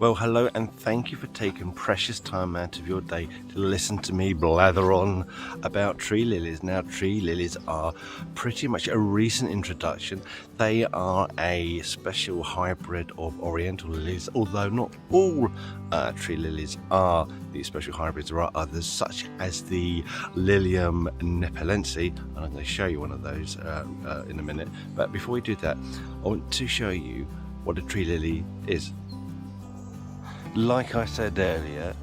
Well, hello, and thank you for taking precious time out of your day to listen to me blather on about tree lilies. Now, tree lilies are pretty much a recent introduction. They are a special hybrid of oriental lilies, although not all tree lilies are these special hybrids. There are others, such as the Lilium nepalense, and I'm going to show you one of those in a minute. But before we do that, I want to show you what a tree lily is. Like I said earlier,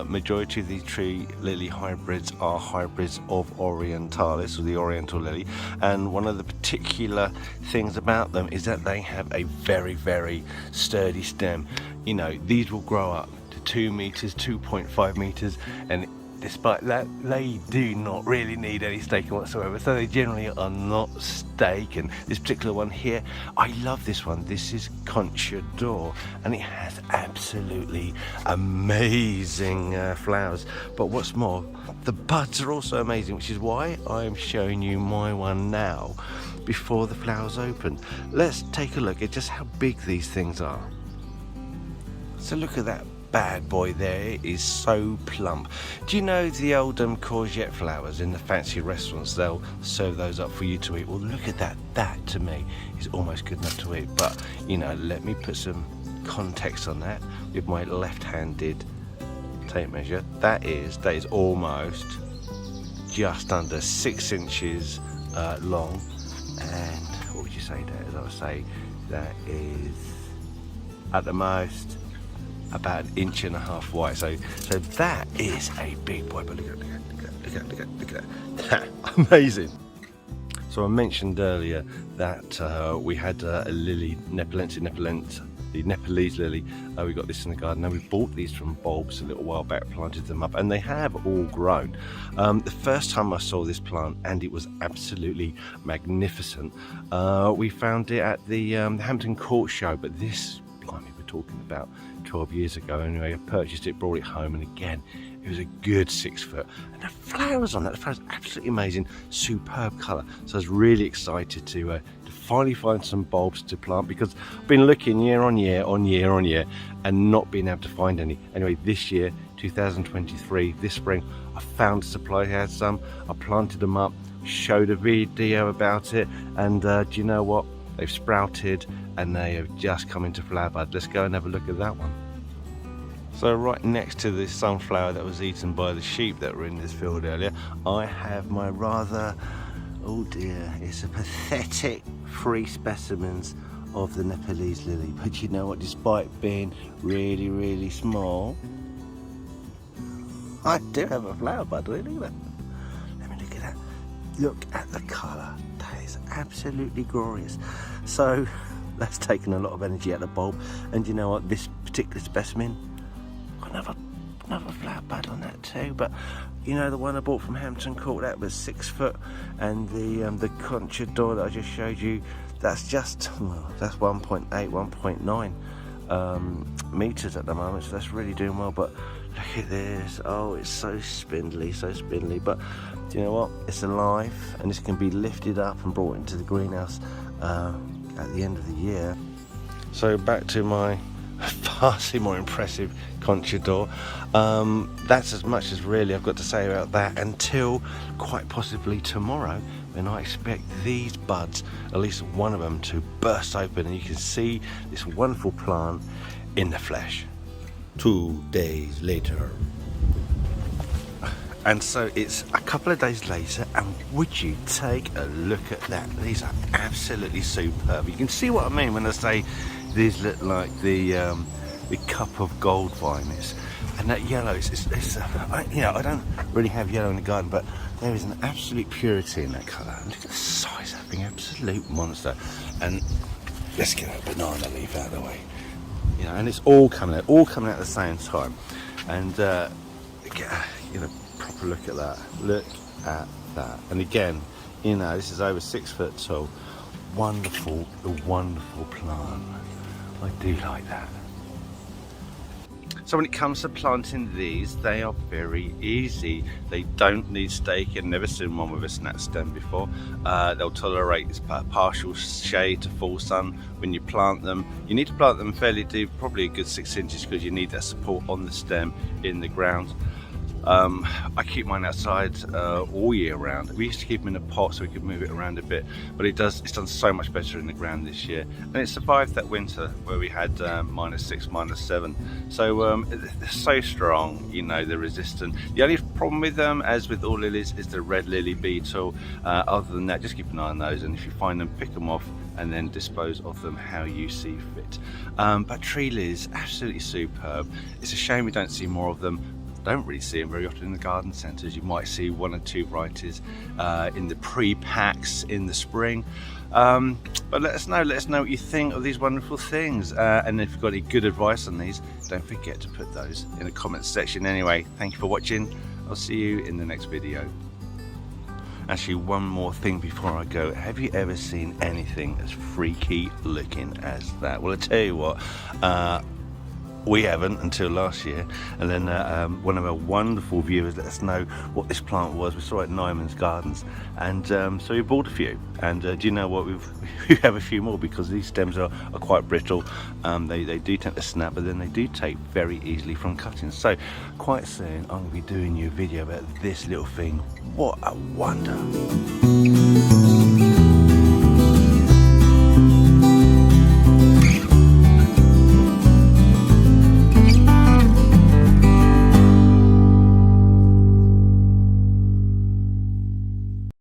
majority of these tree lily hybrids are hybrids of orientalis, or the oriental lily, and one of the particular things about them is that they have a very, very sturdy stem. You know, these will grow up to 2 meters, 2.5 meters, and despite that, they do not really need any staking whatsoever, so they generally are not staking. This particular one here, I love this one. This is cultivars, and it has absolutely amazing flowers. But what's more, the buds are also amazing, which is why I'm showing you my one now before the flowers open. Let's take a look at just how big these things are. So look at that bad boy there. It is so plump. Do you know the old courgette flowers in the fancy restaurants? They'll serve those up for you to eat. Well, look at that. That to me is almost good enough to eat. But you know, let me put some context on that with my left-handed tape measure. That is almost just under 6 inches long. And what would you say that is? I would say that is at the most about 1.5 inches wide, so that is a big boy. But look at that, amazing. So I mentioned earlier that we had a lily, the Nepalese lily. We got this in the garden. Now we bought these from bulbs a little while back, planted them up, and they have all grown. The first time I saw this plant, and it was absolutely magnificent, we found it at the Hampton Court show, but this, blimey, we're talking about 12 years ago. Anyway, I purchased it, brought it home, and again, it was a good 6 foot. And the flowers on that, the flowers absolutely amazing, superb colour. So I was really excited to finally find some bulbs to plant, because I've been looking year on year and not being able to find any. Anyway, this year, 2023, this spring, I found a supply. I had some, I planted them up, showed a video about it, and do you know what? They've sprouted and they have just come into flower bud. Let's go and have a look at that one. So right next to this sunflower that was eaten by the sheep that were in this field earlier, I have my rather, oh dear, it's a pathetic 3 specimens of the Nepalese lily. But you know what, despite being really, really small, I do have a flower bud. Look at that. Let me look at that. Look at the colour. That is absolutely glorious. So that's taken a lot of energy out of the bulb, and you know what, this particular specimen got another flower bud on that too. But you know, the one I bought from Hampton Court, that was 6 foot, and the cultivars that I just showed you, that's just, well, that's 1.8, 1.9 meters at the moment, so that's really doing well. But look at this. Oh, it's so spindly, but do you know what, it's alive, and this can be lifted up and brought into the greenhouse at the end of the year. So back to my vastly more impressive cultivars. That's as much as really I've got to say about that, until quite possibly tomorrow, when I expect these buds, at least one of them, to burst open, and you can see this wonderful plant in the flesh. 2 days later. And so it's a couple of days later, and would you take a look at that? These are absolutely superb. You can see what I mean when I say these look like the cup of gold vines. And that yellow, you know, I don't really have yellow in the garden, but there is an absolute purity in that colour. Look at the size of that thing, absolute monster. And let's get a banana leaf out of the way. You know, and it's all coming out at the same time. And you know, proper look at that. Look at that. And again, you know, this is over 6 foot tall. Wonderful plant. I do like that. So when it comes to planting these, they are very easy. They don't need staking. I've never seen one with a snap stem before. They'll tolerate partial shade to full sun when you plant them. You need to plant them fairly deep, probably a good 6 inches, because you need that support on the stem in the ground. I keep mine outside all year round. We used to keep them in a pot so we could move it around a bit, but it's done so much better in the ground this year, and it survived that winter where we had -6, -7. So they're so strong, you know, they're resistant. The only problem with them, as with all lilies, is the red lily beetle. Other than that, just keep an eye on those, and if you find them, pick them off and then dispose of them how you see fit. But tree lilies, absolutely superb. It's a shame we don't see more of them. Don't really see them very often in the garden centres. You might see 1 or 2 varieties in the pre-packs in the spring. But let us know what you think of these wonderful things, and if you've got any good advice on these, don't forget to put those in the comments section. Anyway, thank you for watching. I'll see you in the next video. Actually, one more thing before I go. Have you ever seen anything as freaky looking as that? Well, I tell you what, we haven't until last year, and then one of our wonderful viewers let us know what this plant was. We saw it at Nyman's Gardens, and so we bought a few. And do you know what? We have a few more, because these stems are quite brittle. They do tend to snap, but then they do take very easily from cutting. So quite soon I'm going to be doing you a video about this little thing. What a wonder!